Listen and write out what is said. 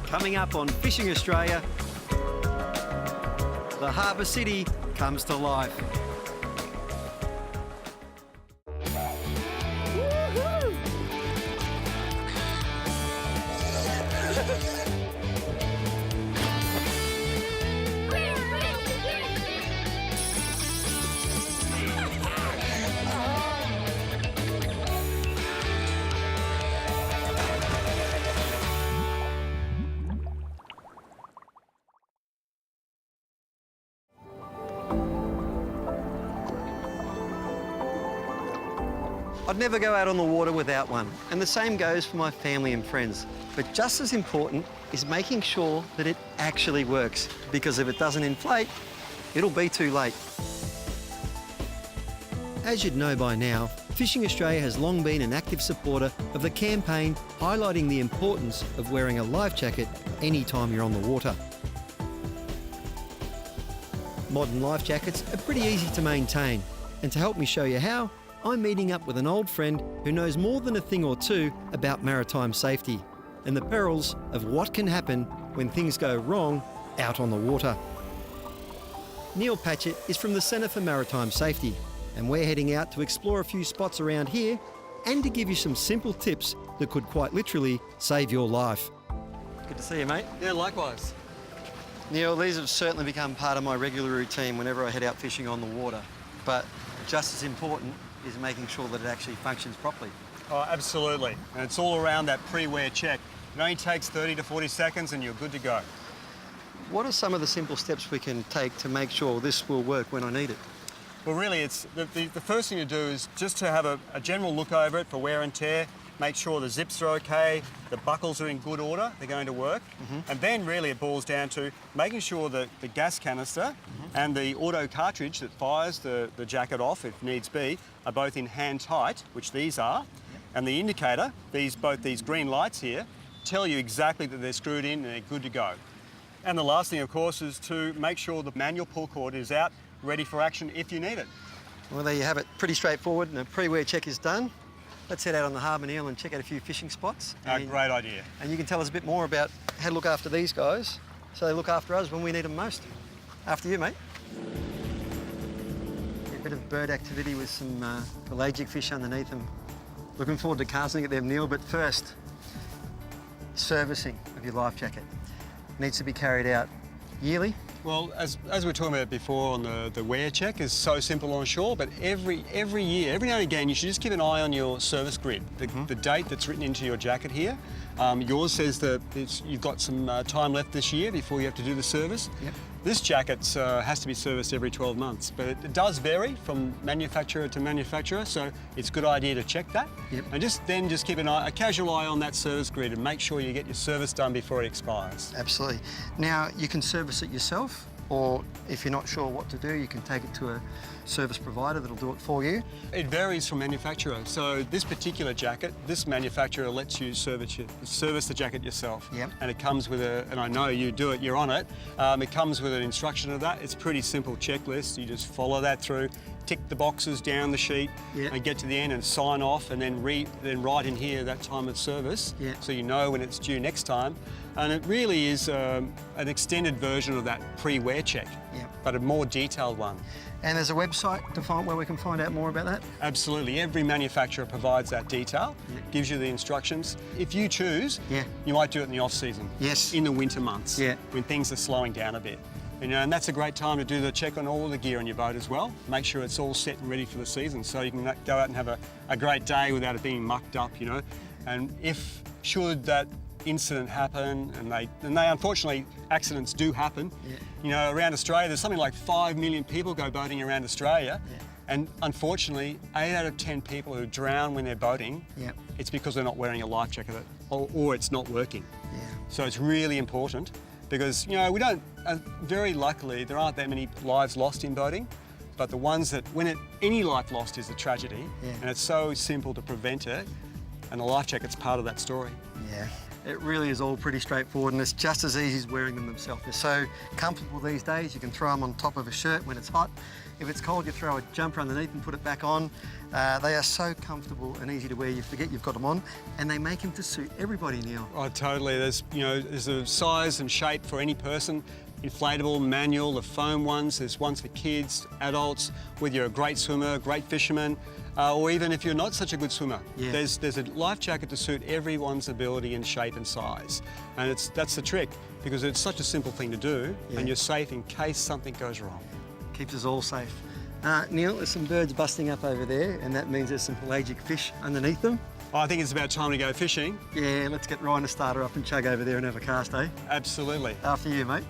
Coming up on Fishing Australia, the Harbour City comes to life. I'd never go out on the water without one, and the same goes for my family and friends. But just as important is making sure that it actually works, because if it doesn't inflate, it'll be too late. As you'd know by now, Fishing Australia has long been an active supporter of the campaign highlighting the importance of wearing a life jacket anytime you're on the water. Modern life jackets are pretty easy to maintain, and to help me show you how, I'm meeting up with an old friend who knows more than a thing or two about maritime safety and the perils of what can happen when things go wrong out on the water. Neil Patchett is from the Centre for Maritime Safety, and we're heading out to explore a few spots around here and to give you some simple tips that could quite literally save your life. Good to see you, mate. Yeah, likewise. Neil, these have certainly become part of my regular routine whenever I head out fishing on the water, but just as important is making sure that it actually functions properly. Oh, absolutely. And it's all around that pre-wear check. It only takes 30 to 40 seconds and you're good to go. What are some of the simple steps we can take to make sure this will work when I need it? Well, really, it's the first thing to do is just to have a general look over it for wear and tear, make sure the zips are okay, the buckles are in good order, they're going to work. And then really it boils down to making sure that the gas canister and the auto cartridge that fires the jacket off if needs be are both in hand tight, which these are. And the indicator, both these green lights here, tell you exactly that they're screwed in and they're good to go. And the last thing, of course, is to make sure the manual pull cord is out, ready for action if you need it. Well, there you have it. Pretty straightforward, and a pre-wear check is done. Let's head out on the harbour, Neil, and check out a few fishing spots. Great idea. And you can tell us a bit more about how to look after these guys so they look after us when we need them most. After you, mate. A bit of bird activity with some pelagic fish underneath them. Looking forward to casting at them, Neil, but first, servicing of your life jacket. Needs to be carried out yearly. Well, as we were talking about before on the wear check is so simple on shore, but every year, every now and again, you should just keep an eye on your service grid, the date that's written into your jacket here. Yours says that you've got some time left this year before you have to do the service. Yep. This jacket has to be serviced every 12 months, but it does vary from manufacturer to manufacturer, so it's a good idea to check that. Yep. And just keep a casual eye on that service grid and make sure you get your service done before it expires. Absolutely. Now, you can service it yourself, or if you're not sure what to do, you can take it to a service provider that'll do it for you. It varies from manufacturer. So this particular jacket, this manufacturer lets you service the jacket yourself. Yep. And it comes with and I know you do it, you're on it. It comes with an instruction of that. It's a pretty simple checklist. You just follow that through, tick the boxes down the sheet, Yep. and get to the end and sign off, and then write in here that time of service, Yep. so you know when it's due next time. And it really is an extended version of that pre-wear check, Yep. but a more detailed one. And there's a website to find where we can find out more about that? Absolutely. Every manufacturer provides that detail, gives you the instructions. If you choose, you might do it in the off-season. Yes. In the winter months, Yeah. when things are slowing down a bit. And that's a great time to do the check on all the gear on your boat as well. Make sure it's all set and ready for the season so you can go out and have a great day without it being mucked up, And should that incident happen, and they unfortunately, accidents do happen. Around Australia, there's something like 5 million people go boating around Australia. And unfortunately, 8 out of 10 people who drown when they're boating, it's because they're not wearing a life jacket or it's not working. So it's really important because, very luckily, there aren't that many lives lost in boating, but the ones that, any life lost is a tragedy, and it's so simple to prevent it, and the life jacket's part of that story. It really is all pretty straightforward, and it's just as easy as wearing them themselves. They're so comfortable these days. You can throw them on top of a shirt when it's hot. If it's cold, you throw a jumper underneath and put it back on. They are so comfortable and easy to wear, you forget you've got them on, and they make them to suit everybody, Neil. Oh, totally. There's a size and shape for any person. Inflatable, manual, the foam ones. There's ones for kids, adults, whether you're a great swimmer, great fisherman, or even if you're not such a good swimmer. Yeah. There's a life jacket to suit everyone's ability and shape and size. And that's the trick, because it's such a simple thing to do, Yeah. and you're safe in case something goes wrong. Keeps us all safe. Neil, there's some birds busting up over there, and that means there's some pelagic fish underneath them. I think it's about time to go fishing. Yeah, let's get Ryan to start her up and chug over there and have a cast, eh? Absolutely. After you, mate.